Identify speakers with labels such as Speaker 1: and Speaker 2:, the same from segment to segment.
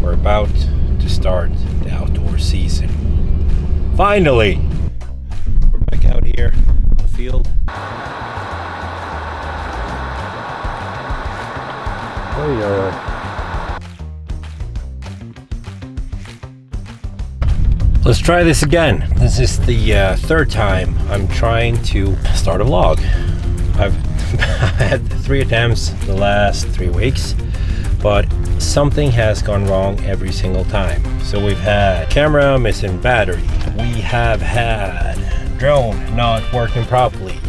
Speaker 1: We're about to start the outdoor season. Finally! We're back out here on the field. Let's try this again. This is the third time I'm trying to start a vlog. I've had 3 attempts the last 3 weeks, but something has gone wrong every single time. So we've had camera missing battery. We have had drone not working properly.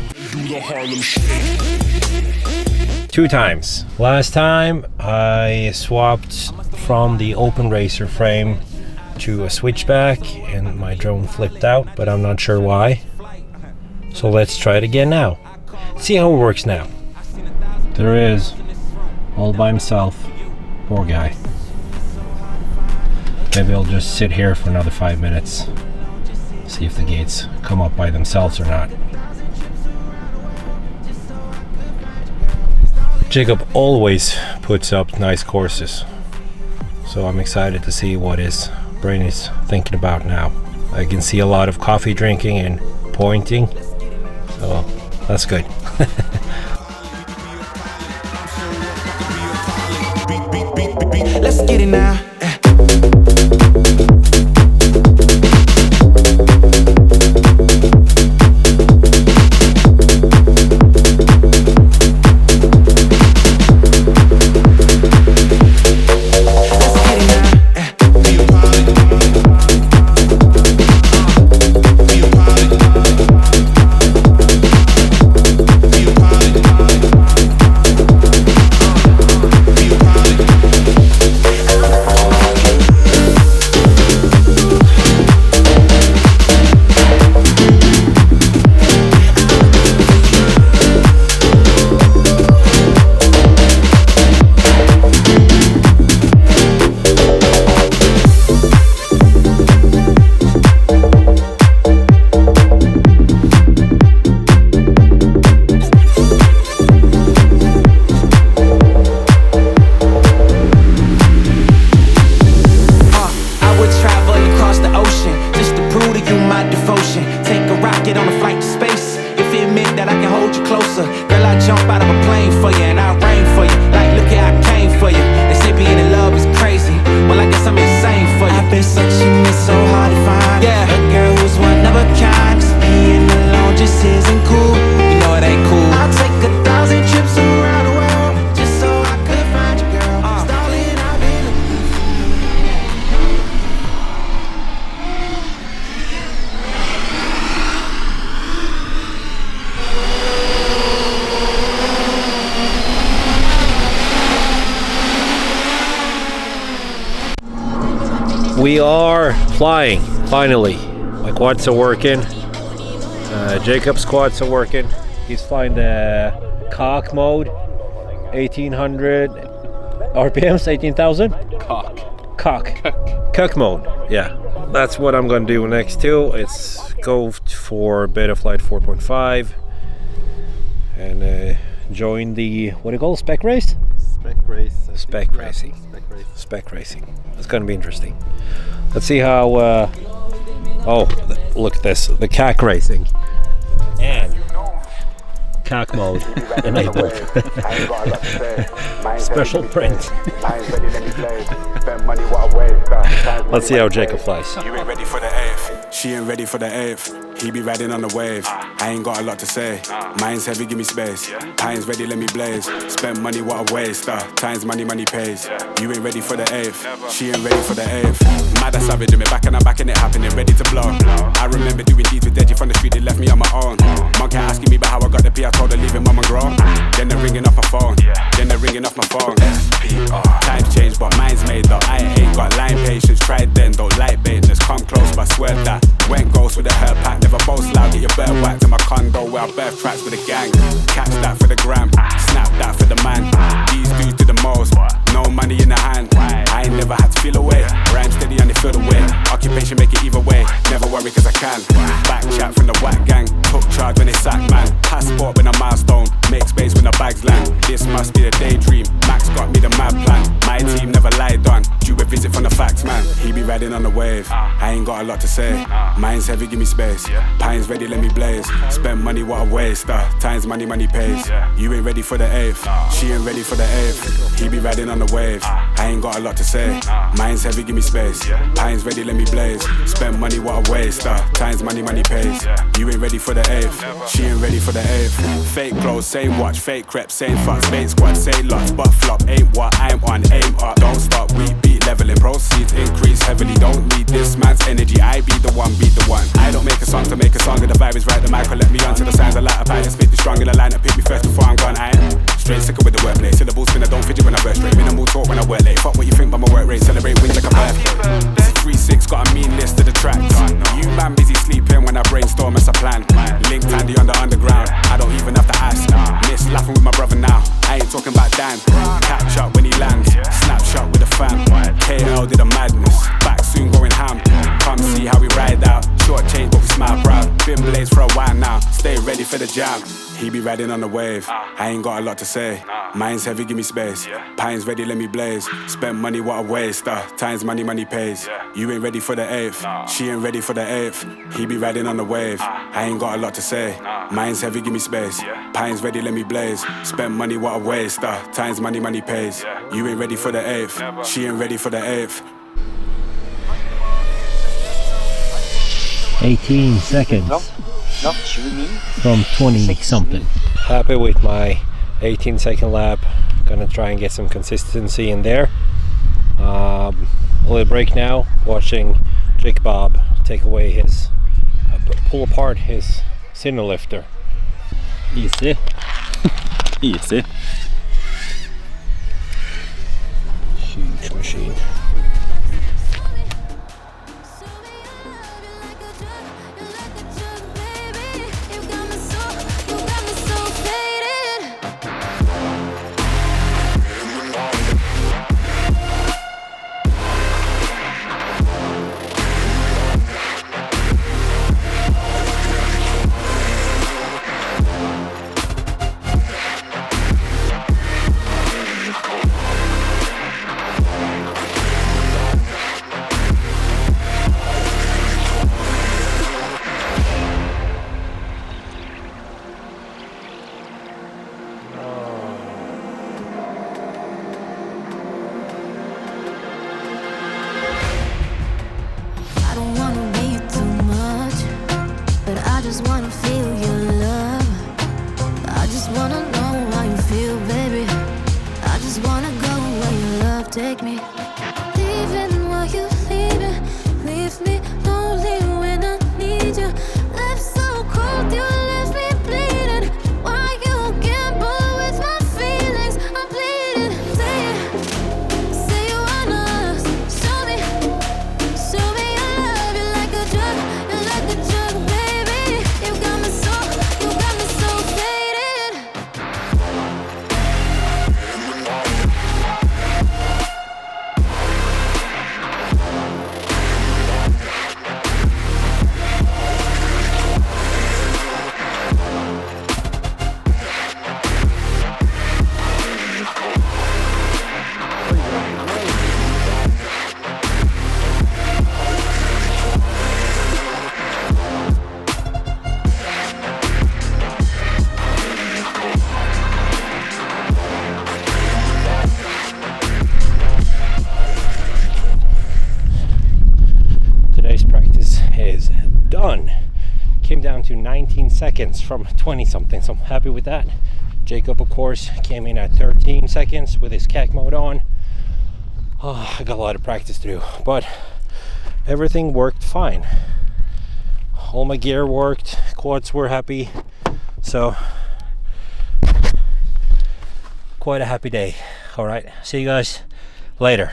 Speaker 1: 2 times. Last time I swapped from the open racer frame to a switchback and my drone flipped out, but I'm not sure why. So let's try it again now. See how it works now. There is, all by himself. Poor guy. Maybe I'll just sit here for another 5 minutes. See if the gates come up by themselves or not. Jacob always puts up nice courses, so I'm excited to see what his brain is thinking about now. I can see a lot of coffee drinking and pointing, so that's good.
Speaker 2: Let's get it now.
Speaker 1: We are flying, finally. My quads are working. Jacob's quads are working. He's flying the cock mode. 1800 RPMs, 18,000? Cock mode, yeah. That's what I'm gonna do next too. It's go for Beta Flight 4.5 and join the, what do you call it, spec race? Spec racing. It's gonna be interesting. Let's see how oh, look at this, the CAC racing and CAC mode enabled. Special print. Let's see how Jacob flies.
Speaker 3: You ain't ready for the 8th, she ain't ready for the 8th. He be riding on the wave, I ain't got a lot to say. Mine's heavy, give me space. Time's ready, let me blaze. Spend money, what a waste. Time's money, money pays. You ain't ready for the 8th, she ain't ready for the 8th. Mad as savage, me back and I'm back and it happening, ready to blow. I remember doing deeds with Deji from the street, they left me on my own. Mom kept asking me about how I got the P, I told her leave it, mum and grow. Then they're ringing off my phone, Times change, but mine's made though. I ain't got line patience, tried then, don't like bait. Just come close, but swear that went ghost with a hair pack. Never boast loud, get your bird whacked to my condo where I birth tracks with a gang. Catch that for the gram, snap that for the man. These dudes do the most, no money in the hand. I ain't never had to feel away, rhyme steady and they feel the way. Occupation make it either way, never worry cause I can. Back chat from the whack gang, took charge when they sack man. Passport when a milestone, make space when the bags land. This must be the daydream, Max got me the mad plan. My team never lied on, due a visit from the riding on the wave. I ain't got a lot to say. Mine's heavy, give me space. Pines ready, let me blaze. Spend money, what a waste. Times money, money pays. You ain't ready for the eighth. She ain't ready for the eighth. He be riding on the wave. I ain't got a lot to say. Mine's heavy, give me space. Pines ready, let me blaze. Spend money, what a waste. Times money, money pays. You ain't ready for the eighth. She ain't ready for the eighth. Fake clothes, same watch, fake crepe, same fucks, fake squad, say lots, but flop ain't what I'm on. Aim up, don't stop, we beat leveling. Proceeds increase heavily. Don't need this man's energy. I be the one, beat the one. I don't make a song to make a song. If the vibe is right, the mic will let me on. To the signs I light up, I spit the strong in the line. Pick me first before I'm gone. I am straight sicker with the wordplay. Syllable spin, I don't fidget when I burst straight. Minimal talk when I work late. Fuck what you think by my work rate. Celebrate wins like a birthday. This is 3-6, got a mean list of the tracks. You man busy sleeping when I brainstorm as a plan. Linked handy on the underground. I don't even have to ask. Miss laughing with my brother now. I ain't talking about Dan. Catch up when he lands. Snapshot with the fam. KL did a madness. Back soon going ham. Come see how we ride out. Short change but we smile proud. Been blazed for a while now. Stay ready for the jam. He be riding on the wave. I ain't got a lot to say. Mine's heavy, give me space. Pines ready, let me blaze. Spend money, what a waste. Times money, money pays. You ain't ready for the eighth. She ain't ready for the eighth. He be riding on the wave. I ain't got a lot to say. Mine's heavy, give me space. Pines ready, let me blaze. Spend money, what a waste. Times money, money pays. You ain't ready for the eighth. She ain't ready for the eighth.
Speaker 1: 18 seconds from 20 something. Happy with my 18-second lap. Gonna try and get some consistency in there. A little break now, watching Jake Bob take away his pull apart his cinder lifter. Easy.
Speaker 4: Easy.
Speaker 1: Huge machine.
Speaker 5: I just wanna feel your love. I just wanna know how you feel, baby. I just wanna go where your love take me. Leaving while you leaving, leave me lonely when I need you. Left so cold, you left me bleeding. Why you gamble with my feelings? I'm bleeding. Say you want us. Show me your love. You're like a drug, baby. You got me so faded.
Speaker 1: Today's practice is done. Came down to 19 seconds from 20 something, so I'm happy with that. Jacob, of course, came in at 13 seconds with his CAC mode on. Oh, I got a lot of practice to do, but everything worked fine. All my gear worked, quads were happy, so quite a happy day. All right, see you guys later.